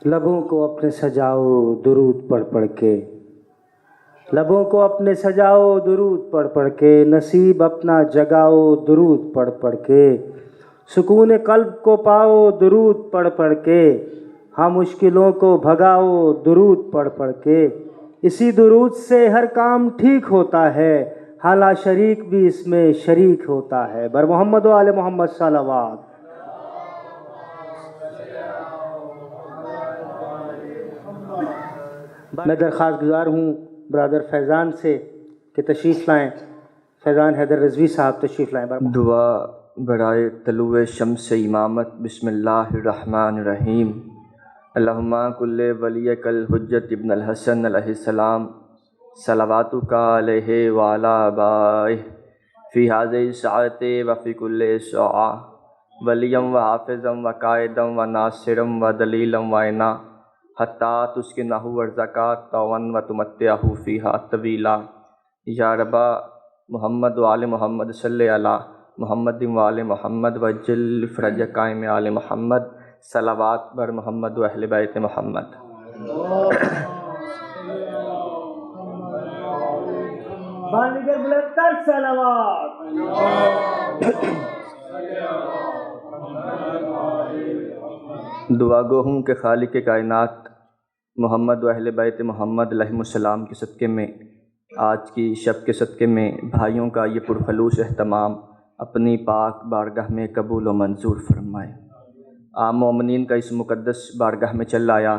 لبوں کو اپنے سجاؤ درود پڑھ پڑھ کے، لبوں کو اپنے سجاؤ درود پڑھ پڑھ کے، نصیب اپنا جگاؤ درود پڑھ پڑھ کے، سکون قلب کو پاؤ درود پڑھ پڑھ کے، ہاں مشکلوں کو بھگاؤ درود پڑھ پڑھ کے، اسی درود سے ہر کام ٹھیک ہوتا ہے، حالا شریک بھی اس میں شریک ہوتا ہے۔ بر محمد و آل محمد صلوات۔ میں درخواست گزار ہوں برادر فیضان سے کہ تشریف لائیں، فیضان حیدر رضوی صاحب تشریف لائیں۔ دعا برائے طلوع شمس امامت۔ بسم اللہ الرحمن الرحیم۔ اللہم کل ولی کل حجت ابن الحسن علیہ السلام صلواتک علیہ وعلی آبائہ فی ہذہ الساعۃ وفی کل ساعہ ولیا وحافظا وقائدا وناصرا ودلیلا وعینا حتیٰ تسکنہ ارضک طوعا وتمتعہ فیہا طویلا۔ یا رب محمد و آل محمد صلی علی محمد و آل محمد وجل فرج قائم آل محمد، صلوات بر محمد و اہل بیت محمد۔ بانگر بلندر صلوات۔ دعا گو ہوں کہ خالق کائنات محمد و اہل بیت محمد علیہ السلام کے صدقے میں، آج کی شب کے صدقے میں بھائیوں کا یہ پرخلوص اہتمام اپنی پاک بارگاہ میں قبول و منظور فرمائے۔ عام مومنین کا اس مقدس بارگاہ میں چل آیا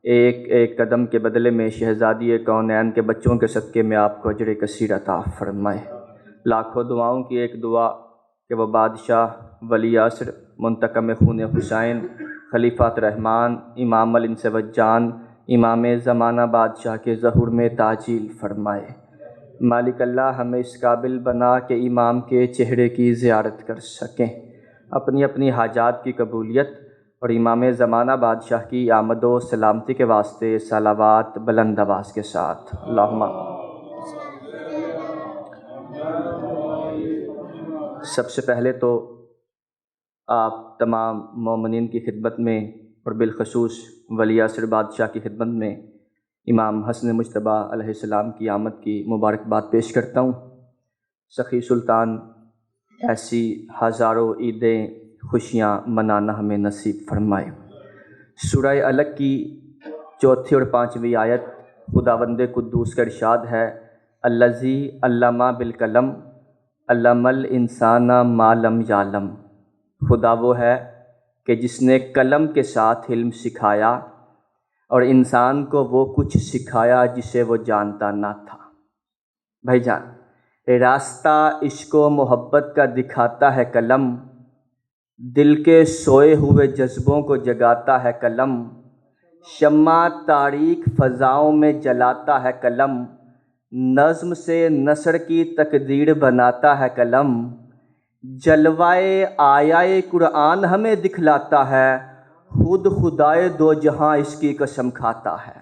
ایک ایک قدم کے بدلے میں شہزادی کونین کے بچوں کے صدقے میں آپ کو اجر کثیر عطا فرمائے۔ لاکھوں دعاؤں کی ایک دعا کہ وہ بادشاہ، ولی عصر، منتقم خون حسین، خلیفۃ رحمان، امام الانس والجان، امام زمانہ بادشاہ کے ظہور میں تعجیل فرمائے۔ مالک اللہ ہمیں اس قابل بنا کہ امام کے چہرے کی زیارت کر سکیں، اپنی اپنی حاجات کی قبولیت اور امام زمانہ بادشاہ کی آمد و سلامتی کے واسطے صلوات بلند آواز کے ساتھ۔ اللہم سب سے پہلے تو آپ تمام مومنین کی خدمت میں اور بالخصوص ولی عصر بادشاہ کی خدمت میں امام حسن مجتبیٰ علیہ السلام کی آمد کی مبارکباد پیش کرتا ہوں۔ سخی سلطان ایسی ہزاروں عیدیں خوشیاں منانا ہمیں نصیب فرمائے۔ سورہ علق کی چوتھی اور پانچویں آیت خداوند قدوس کا ارشاد ہے، الذی علم بالقلم علم الانسان ما لم یعلم۔ خدا وہ ہے کہ جس نے قلم کے ساتھ علم سکھایا اور انسان کو وہ کچھ سکھایا جسے وہ جانتا نہ تھا۔ بھائی جان، راستہ عشق و محبت کا دکھاتا ہے قلم، دل کے سوئے ہوئے جذبوں کو جگاتا ہے قلم، شمع تاریک فضاؤں میں جلاتا ہے قلم، نظم سے نثر کی تقدیر بناتا ہے قلم، جلوائے آیائے قرآن ہمیں دکھلاتا ہے، خود خدائے دو جہاں اس کی قسم کھاتا ہے۔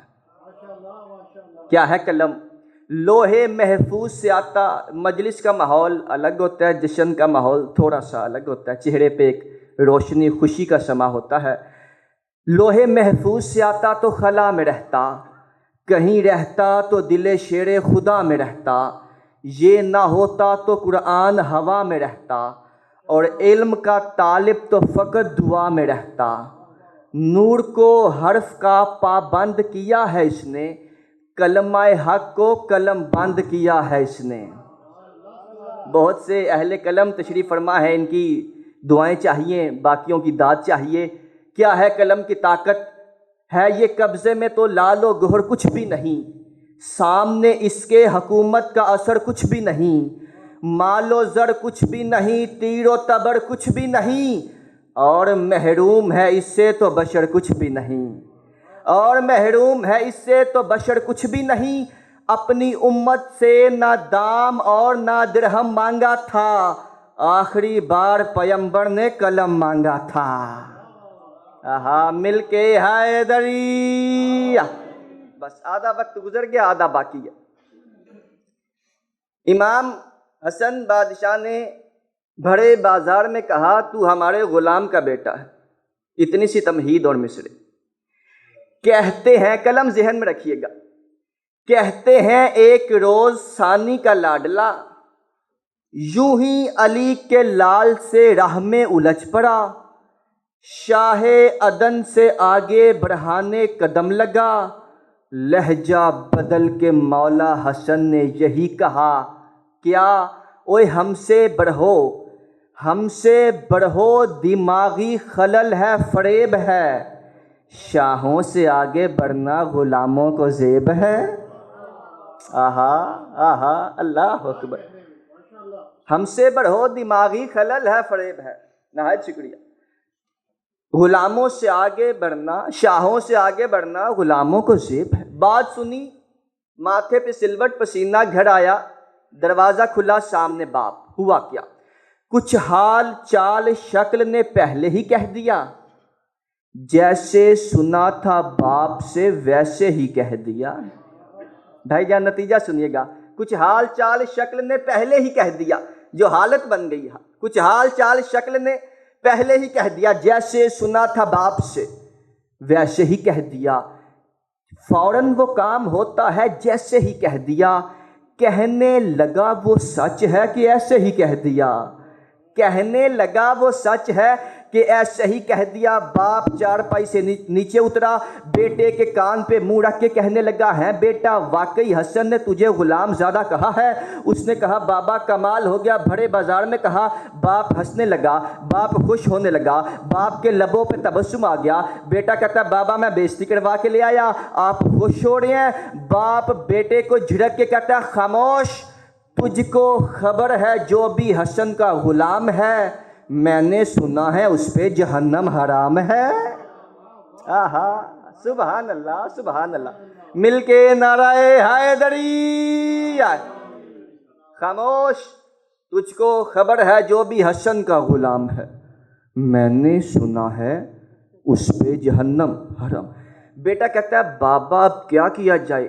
کیا ہے قلم؟ لوہے محفوظ سے آتا، مجلس کا ماحول الگ ہوتا ہے، جشن کا ماحول تھوڑا سا الگ ہوتا ہے، چہرے پہ ایک روشنی خوشی کا سما ہوتا ہے۔ لوہے محفوظ سے آتا تو خلا میں رہتا، کہیں رہتا تو دل شیر خدا میں رہتا، یہ نہ ہوتا تو قرآن ہوا میں رہتا، اور علم کا طالب تو فقط دعا میں رہتا۔ نور کو حرف کا پابند کیا ہے اس نے، کلمہ حق کو قلم بند کیا ہے اس نے۔ بہت سے اہل قلم تشریف فرما ہے، ان کی دعائیں چاہیے، باقیوں کی داد چاہیے۔ کیا ہے قلم کی طاقت؟ ہے یہ قبضے میں تو لال و گہر کچھ بھی نہیں، سامنے اس کے حکومت کا اثر کچھ بھی نہیں، مال و زر کچھ بھی نہیں، تیر و تبر کچھ بھی نہیں، اور محروم ہے اس سے تو بشر کچھ بھی نہیں، اور محروم ہے اس سے تو بشر کچھ بھی نہیں۔ اپنی امت سے نہ دام اور نہ درہم مانگا تھا، آخری بار پیمبر نے قلم مانگا تھا۔ مل کے حیدری، بس آدھا وقت گزر گیا، آدھا باقی ہے۔ امام حسن بادشاہ نے بھرے بازار میں کہا، تو ہمارے غلام کا بیٹا ہے۔ اتنی سی تمہید اور مصرے کہتے ہیں، قلم ذہن میں رکھیے گا، کہتے ہیں ایک روز ثانی کا لاڈلا یوں ہی علی کے لال سے راہ میں الجھ پڑا، شاہ عدن سے آگے بڑھانے قدم لگا، لہجہ بدل کے مولا حسن نے یہی کہا، کیا اوئے ہم سے بڑھو، ہم سے بڑھو، دماغی خلل ہے، فریب ہے، شاہوں سے آگے بڑھنا غلاموں کو زیب ہے۔ آہا آہا، اللہ اکبر، ہم سے بڑھو، دماغی خلل ہے، فریب ہے، نہایت شکریہ۔ غلاموں سے آگے بڑھنا، شاہوں سے آگے بڑھنا غلاموں کو زیب ہے۔ بات سنی، ماتھے پہ سلوٹ، پسینہ گھر آیا، دروازہ کھلا، سامنے باپ۔ ہوا کیا؟ کچھ حال چال شکل نے پہلے ہی کہہ دیا، جیسے سنا تھا باپ سے ویسے ہی کہہ دیا۔ بھائی جان نتیجہ سنیے گا، کچھ حال چال شکل نے پہلے ہی کہہ دیا، جو حالت بن گئی ہے، کچھ حال چال شکل نے پہلے ہی کہہ دیا، جیسے سنا تھا باپ سے ویسے ہی کہہ دیا، فوراً وہ کام ہوتا ہے جیسے ہی کہہ دیا، کہنے لگا وہ سچ ہے کہ ایسے ہی کہہ دیا، کہنے لگا وہ سچ ہے کہ ایسے ہی کہہ دیا۔ باپ چارپائی سے نیچے اترا، بیٹے کے کان پہ منہ رکھ کے کہنے لگا، ہے بیٹا واقعی حسن نے تجھے غلام زادہ کہا ہے؟ اس نے کہا، بابا کمال ہو گیا۔ بھرے بازار میں کہا۔ باپ ہنسنے لگا، باپ خوش ہونے لگا، باپ کے لبوں پہ تبسم آ گیا۔ بیٹا کہتا، بابا میں بے عزتی کروا کے لے آیا، آپ خوش ہو رہے ہیں؟ باپ بیٹے کو جھڑک کے کہتا، خاموش، تجھ کو خبر ہے جو بھی حسن کا غلام ہے، میں نے سنا ہے اس پہ جہنم حرام ہے۔ آہا، سبحان اللہ سبحان اللہ، مل کے نعرہ حیدری۔ خاموش، تجھ کو خبر ہے جو بھی حسن کا غلام ہے، میں نے سنا ہے اس پہ جہنم حرام۔ بیٹا کہتا ہے، بابا اب کیا کیا جائے؟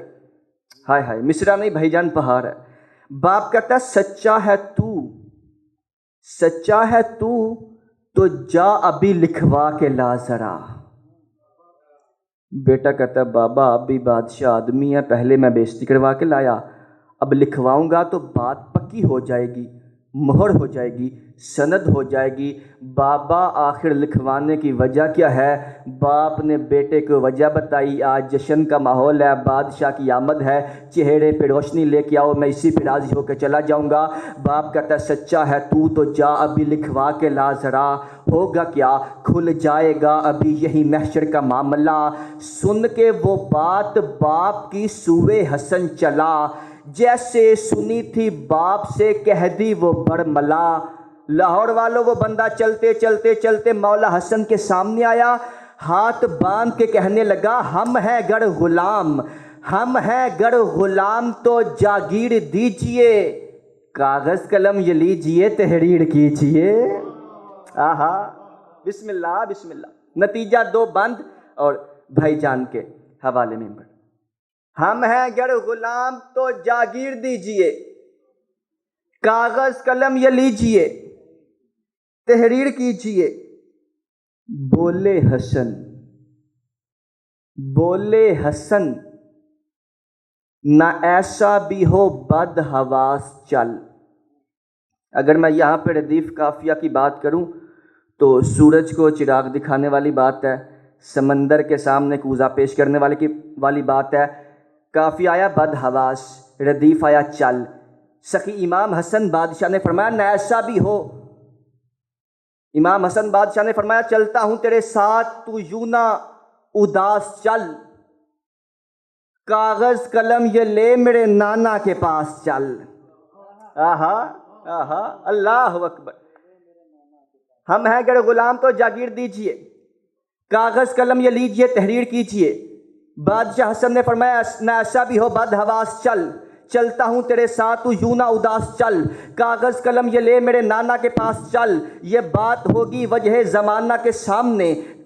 ہائے ہائے، مصرع نہیں بھائی جان، پہاڑ ہے۔ باپ کہتا ہے، سچا ہے تو، سچا ہے تو جا ابھی لکھوا کے لا ذرا۔ بیٹا کہتا ہے، بابا ابھی بادشاہ آدمی ہے، پہلے میں بے عزتی کروا کے لایا، اب لکھواؤں گا تو بات پکی ہو جائے گی، مہر ہو جائے گی، سند ہو جائے گی۔ بابا آخر لکھوانے کی وجہ کیا ہے؟ باپ نے بیٹے کو وجہ بتائی، آج جشن کا ماحول ہے، بادشاہ کی آمد ہے، چہرے پہ روشنی لے کے آؤ، میں اسی پہ راضی ہو کے چلا جاؤں گا۔ باپ کہتا ہے، سچا ہے تو جا ابھی لکھوا کے لا ذرا۔ ہوگا کیا؟ کھل جائے گا ابھی یہی محشر کا معاملہ۔ سن کے وہ بات باپ کی سوئے حسن چلا، جیسے سنی تھی باپ سے کہہ دی وہ برملا۔ لاہور والوں، وہ بندہ چلتے چلتے چلتے مولا حسن کے سامنے آیا، ہاتھ باندھ کے کہنے لگا، ہم ہیں گر غلام، ہم ہیں گر غلام تو جاگیر دیجئے، کاغذ قلم یہ لیجئے، تحریر کیجئے۔ آہا، بسم اللہ بسم اللہ۔ نتیجہ دو بند اور بھائی جان کے حوالے میں بڑھ، ہم ہیں گر غلام تو جاگیر دیجئے، کاغذ قلم یہ لیجئے، تحریر کیجئے۔ بولے حسن، بولے حسن، نہ ایسا بھی ہو بد حواس چل۔ اگر میں یہاں پہ ردیف قافیہ کی بات کروں تو سورج کو چراغ دکھانے والی بات ہے، سمندر کے سامنے کوزہ پیش کرنے والی بات ہے۔ قافیہ آیا بد حواس، ردیف آیا چل۔ سخی امام حسن بادشاہ نے فرمایا، نہ ایسا بھی ہو۔ امام حسن بادشاہ نے فرمایا، چلتا ہوں تیرے ساتھ، تو یوں نہ اداس چل، کاغذ قلم یہ لے میرے نانا کے پاس چل۔ آہا آہا، اللہ اکبر۔ ہم ہیں گر غلام تو جاگیر دیجئے، کاغذ قلم یہ لیجئے، تحریر کیجئے۔ بادشاہ حسن نے فرمایا، نہ ایسا بھی ہو بد حواس چل، چلتا ہوں تیرے ساتھ، تو یوں نہ اداس چل، کاغذ قلم یہ لے میرے نانا کے پاس چل۔ یہ بات ہوگی وجہ زمانہ کے سامنے،